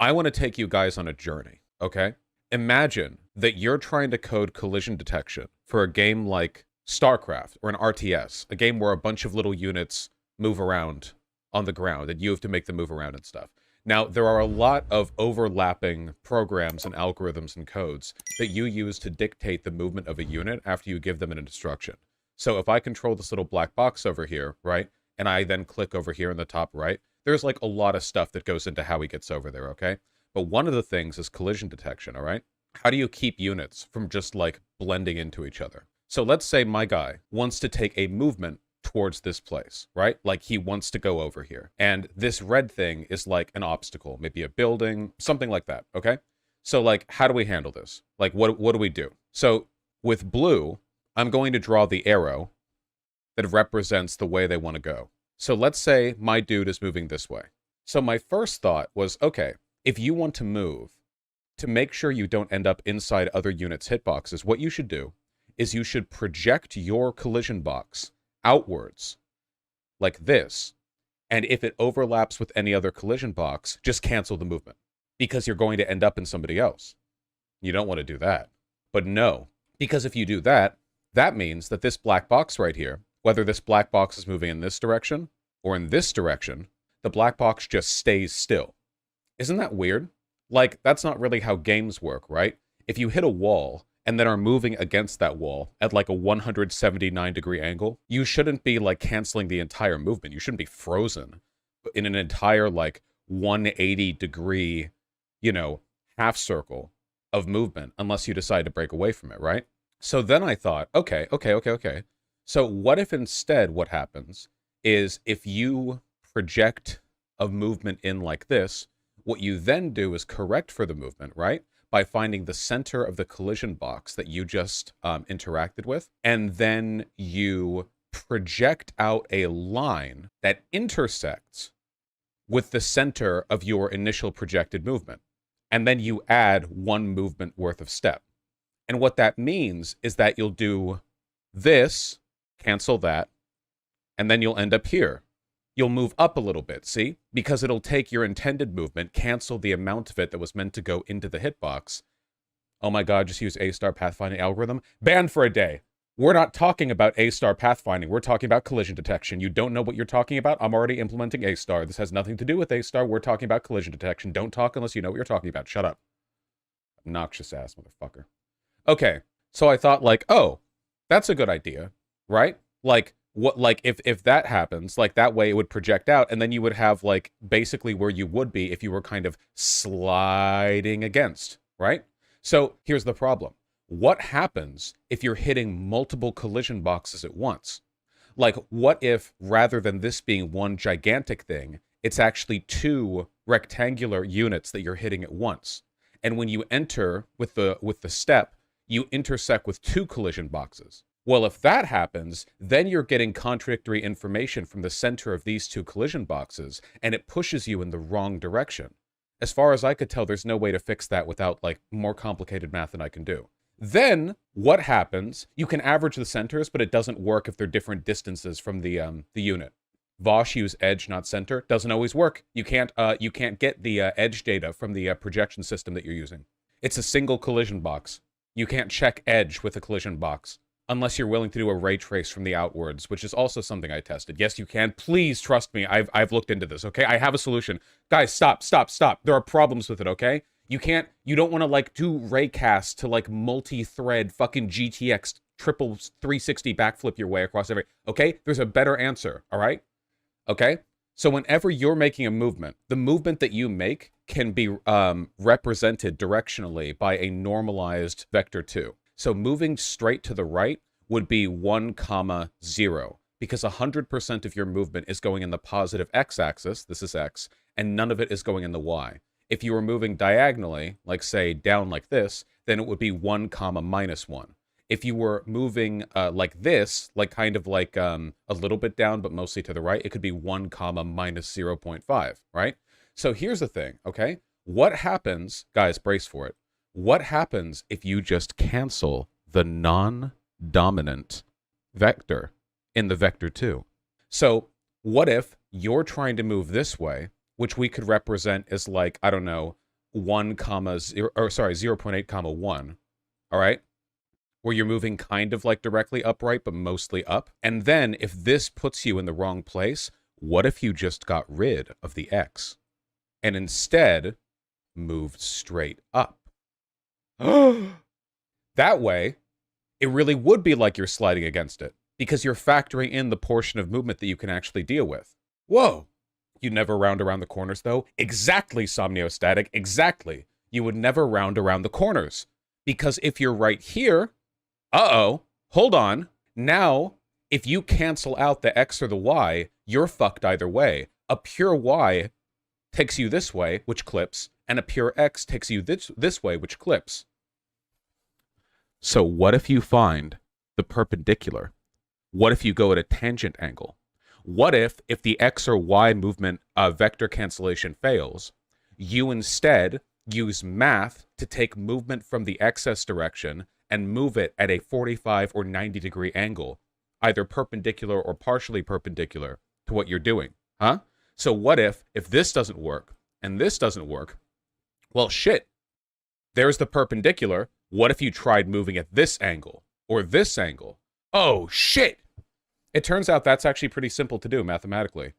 I want to take you guys on a journey, okay? Imagine that you're trying to code collision detection for a game like StarCraft or an RTS, a game where a bunch of little units move around on the ground and you have to make them move around and stuff. Now, there are a lot of overlapping programs and algorithms and codes that you use to dictate the movement of a unit after you give them an instruction. So if I control this little black box over here, right, and I then click over here in the top right, there's like a lot of stuff that goes into how he gets over there, okay? But one of the things is collision detection, all right? How do you keep units from just like blending into each other? So let's say my guy wants to take a movement towards this place, right? Like he wants to go over here. And this red thing is like an obstacle, maybe a building, something like that, okay? So like, how do we handle this? Like, what do we do? So with blue, I'm going to draw the arrow that represents the way they want to go. So let's say my dude is moving this way. So my first thought was, okay, if you want to move, to make sure you don't end up inside other units' hitboxes, what you should do is you should project your collision box outwards, like this. And if it overlaps with any other collision box, just cancel the movement, because you're going to end up in somebody else. You don't want to do that. But no, because if you do that, that means that this black box right here, whether this black box is moving in this direction or in this direction, the black box just stays still. Isn't that weird? Like, that's not really how games work, right? If you hit a wall and then are moving against that wall at like a 179-degree angle, you shouldn't be like canceling the entire movement. You shouldn't be frozen in an entire like 180-degree, you know, half circle of movement unless you decide to break away from it, right? So then I thought, okay. So what if instead what happens is if you project a movement in like this, what you then do is correct for the movement, right? By finding the center of the collision box that you just interacted with, and then you project out a line that intersects with the center of your initial projected movement. And then you add one movement worth of step. And what that means is that you'll do this, cancel that, and then you'll end up here. You'll move up a little bit, see? Because it'll take your intended movement, cancel the amount of it that was meant to go into the hitbox. Oh my god, just use A-star pathfinding algorithm. Banned for a day. We're not talking about A-star pathfinding. We're talking about collision detection. You don't know what you're talking about? I'm already implementing A-star. This has nothing to do with A-star. We're talking about collision detection. Don't talk unless you know what you're talking about. Shut up. Obnoxious ass motherfucker. Okay, so I thought like, oh, that's a good idea, right? Like, what, like if that happens, like that way it would project out, and then you would have like basically where you would be if you were kind of sliding against, right? So here's the problem. What happens if you're hitting multiple collision boxes at once? Like, what if rather than this being one gigantic thing, it's actually two rectangular units that you're hitting at once? And when you enter with the step, you intersect with two collision boxes. Well, if that happens, then you're getting contradictory information from the center of these two collision boxes, and it pushes you in the wrong direction. As far as I could tell, there's no way to fix that without, like, more complicated math than I can do. Then, what happens? You can average the centers, but it doesn't work if they're different distances from the unit. Vaush use edge, not center. Doesn't always work. You can't get the edge data from the projection system that you're using. It's a single collision box. You can't check edge with a collision box unless you're willing to do a ray trace from the outwards, which is also something I tested. Yes, you can. Please trust me. I've looked into this, okay? I have a solution. Guys, stop. There are problems with it, okay? You don't want to, like, do raycast to, like, multi-thread fucking GTX triple 360 backflip your way across every... Okay? There's a better answer, all right? Okay? So whenever you're making a movement, the movement that you make can be represented directionally by a normalized vector 2. So moving straight to the right would be 1, 0, because 100% of your movement is going in the positive x-axis, this is x, and none of it is going in the y. If you were moving diagonally, like say down like this, then it would be 1, -1. If you were moving like this, like kind of like a little bit down, but mostly to the right, it could be 1, -0.5, right? So here's the thing, okay? What happens, guys, brace for it. What happens if you just cancel the non-dominant vector in the vector 2? So what if you're trying to move this way, which we could represent as like, I don't know, 1 comma 0, or sorry, 0.8 comma 1, all right? Where you're moving kind of like directly upright, but mostly up. And then if this puts you in the wrong place, what if you just got rid of the X and instead moved straight up? That way, it really would be like you're sliding against it because you're factoring in the portion of movement that you can actually deal with. Whoa! You never round around the corners, though? Exactly, Somniostatic, exactly. You would never round around the corners. Because if you're right here, hold on. Now, if you cancel out the X or the Y, you're fucked either way. A pure Y takes you this way, which clips, and a pure X takes you this way, which clips. So what if you find the perpendicular? What if you go at a tangent angle? What if the X or Y movement vector cancellation fails, you instead use math to take movement from the XS direction and move it at a 45 or 90 degree angle, either perpendicular or partially perpendicular to what you're doing, huh? So what if this doesn't work and this doesn't work? Well, shit, there's the perpendicular. What if you tried moving at this angle or this angle? Oh, shit. It turns out that's actually pretty simple to do mathematically.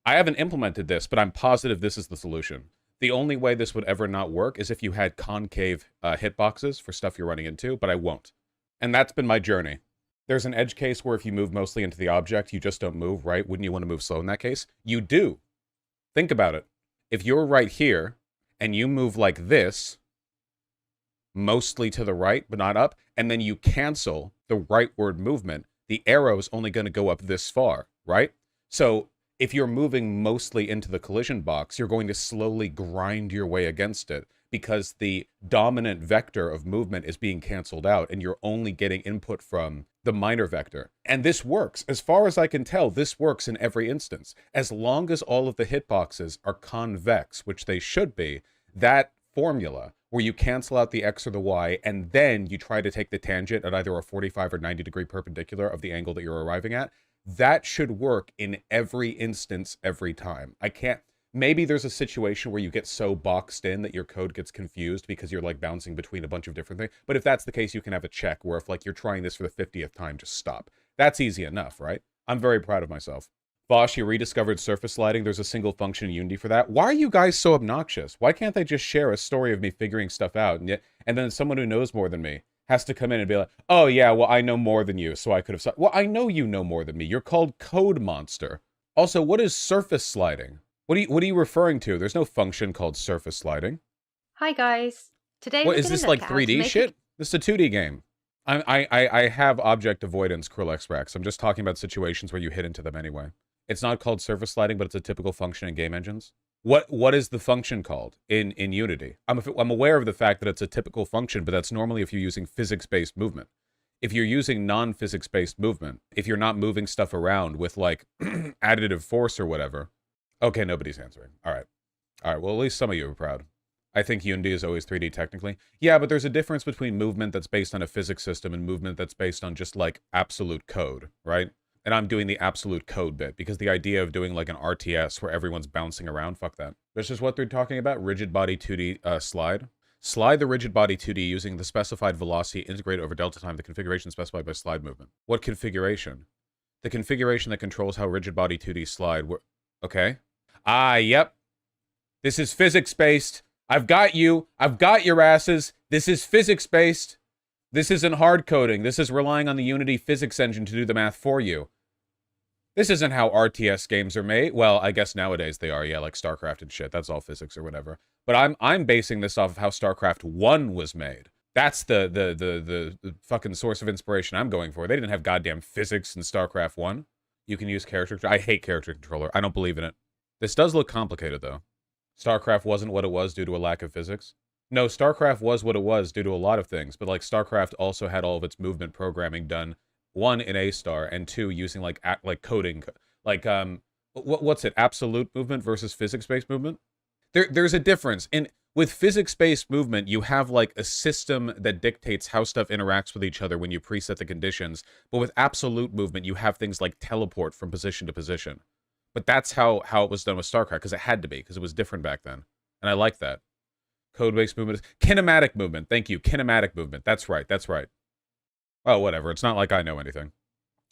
I haven't implemented this, but I'm positive this is the solution. The only way this would ever not work is if you had concave hitboxes for stuff you're running into, but I won't. And that's been my journey. There's an edge case where if you move mostly into the object, you just don't move, right? Wouldn't you want to move slow in that case? You do. Think about it. If you're right here and you move like this, mostly to the right, but not up, and then you cancel the rightward movement, the arrow's only going to go up this far, right? So if you're moving mostly into the collision box, you're going to slowly grind your way against it because the dominant vector of movement is being canceled out and you're only getting input from the minor vector. And this works. As far as I can tell, this works in every instance. As long as all of the hitboxes are convex, which they should be, that formula where you cancel out the X or the Y and then you try to take the tangent at either a 45 or 90 degree perpendicular of the angle that you're arriving at, that should work in every instance, every time. Maybe there's a situation where you get so boxed in that your code gets confused because you're like bouncing between a bunch of different things. But if that's the case, you can have a check where if like you're trying this for the 50th time, just stop. That's easy enough, right? I'm very proud of myself. Vaush, you rediscovered surface sliding. There's a single function in Unity for that. Why are you guys so obnoxious? Why can't they just share a story of me figuring stuff out? And then someone who knows more than me has to come in and be like, oh yeah, well, I know more than you, so I could have... Well, I know you know more than me. You're called Code Monster. Also, what is surface sliding? What are you referring to? There's no function called surface sliding. Hi, guys. Today what, is this like 3D shit? This is a 2D game. I have object avoidance, Krillex Rex. I'm just talking about situations where you hit into them anyway. It's not called surface sliding, but it's a typical function in game engines. What is the function called in Unity? I'm aware of the fact that it's a typical function, but that's normally if you're using physics-based movement. If you're using non-physics-based movement, if you're not moving stuff around with like additive force or whatever. Okay, nobody's answering. All right, well, at least some of you are proud. I think Unity is always 3D technically. Yeah, but there's a difference between movement that's based on a physics system and movement that's based on just like absolute code, right? And I'm doing the absolute code bit, because the idea of doing like an RTS where everyone's bouncing around, fuck that. This is what they're talking about, rigid body 2D slide. Slide the rigid body 2D using the specified velocity integrated over delta time, the configuration specified by slide movement. What configuration? The configuration that controls how rigid body 2D slide. Okay. Yep. This is physics-based. I've got you. I've got your asses. This is physics-based. This isn't hard coding. This is relying on the Unity physics engine to do the math for you. This isn't how RTS games are made. Well, I guess nowadays they are, yeah, like StarCraft and shit. That's all physics or whatever. But I'm basing this off of how StarCraft 1 was made. That's the fucking source of inspiration I'm going for. They didn't have goddamn physics in StarCraft 1. You can use character... I hate character controller. I don't believe in it. This does look complicated, though. StarCraft wasn't what it was due to a lack of physics. No, StarCraft was what it was due to a lot of things, but like StarCraft also had all of its movement programming done, one in A-Star, and two using like coding, like what's it? Absolute movement versus physics-based movement. There's a difference. With physics-based movement, you have like a system that dictates how stuff interacts with each other when you preset the conditions. But with absolute movement, you have things like teleport from position to position. But that's how it was done with StarCraft, because it had to be, because it was different back then. And I like that. Code-based movement. Kinematic movement. Thank you. Kinematic movement. That's right. That's right. Oh, whatever. It's not like I know anything.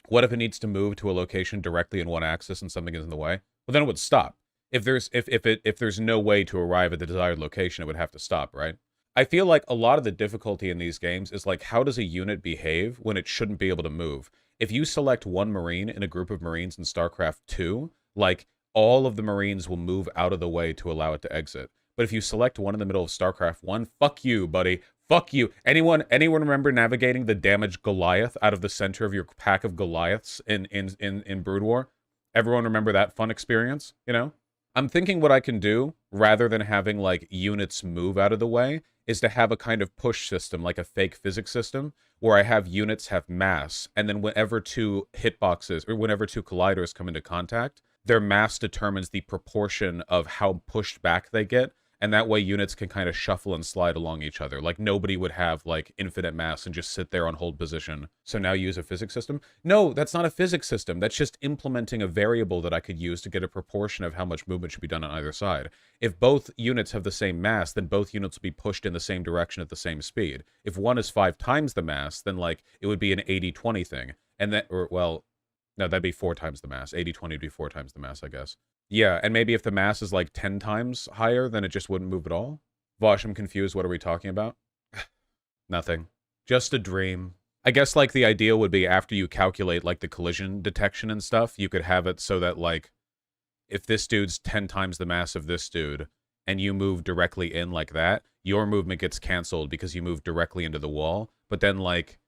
What if it needs to move to a location directly in one axis and something is in the way? Well, then it would stop. If there's no way to arrive at the desired location, it would have to stop, right? I feel like a lot of the difficulty in these games is like, how does a unit behave when it shouldn't be able to move? If you select one Marine in a group of Marines in StarCraft 2, like, all of the Marines will move out of the way to allow it to exit. But if you select one in the middle of StarCraft 1, fuck you, buddy. Fuck you. Anyone remember navigating the damaged Goliath out of the center of your pack of Goliaths in Brood War? Everyone remember that fun experience, you know? I'm thinking what I can do, rather than having, like, units move out of the way, is to have a kind of push system, like a fake physics system, where I have units have mass, and then whenever two hitboxes, or whenever two colliders come into contact, their mass determines the proportion of how pushed back they get, and that way units can kind of shuffle and slide along each other. Like, nobody would have, like, infinite mass and just sit there on hold position. So now use a physics system? No, that's not a physics system. That's just implementing a variable that I could use to get a proportion of how much movement should be done on either side. If both units have the same mass, then both units will be pushed in the same direction at the same speed. If one is 5 times the mass, then, like, it would be an 80-20 thing. And that, or, well, no, that'd be 4 times the mass. 80-20 would be 4 times the mass, I guess. Yeah, and maybe if the mass is like 10 times higher, then it just wouldn't move at all? Vaush, I'm confused. What are we talking about? Nothing. Just a dream. I guess, like, the ideal would be after you calculate, like, the collision detection and stuff, you could have it so that, like, if this dude's 10 times the mass of this dude, and you move directly in like that, your movement gets canceled because you move directly into the wall, but then, like,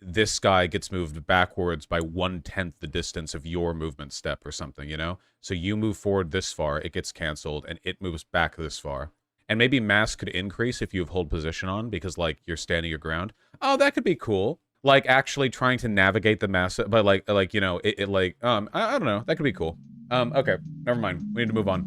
this guy gets moved backwards by 1/10 the distance of your movement step or something, you know? So you move forward this far, it gets canceled, and it moves back this far. And maybe mass could increase if you have hold position on, because, like, you're standing your ground. Oh, that could be cool. Like, actually trying to navigate the mass, but, like, you know, I don't know. That could be cool. Okay, never mind. We need to move on.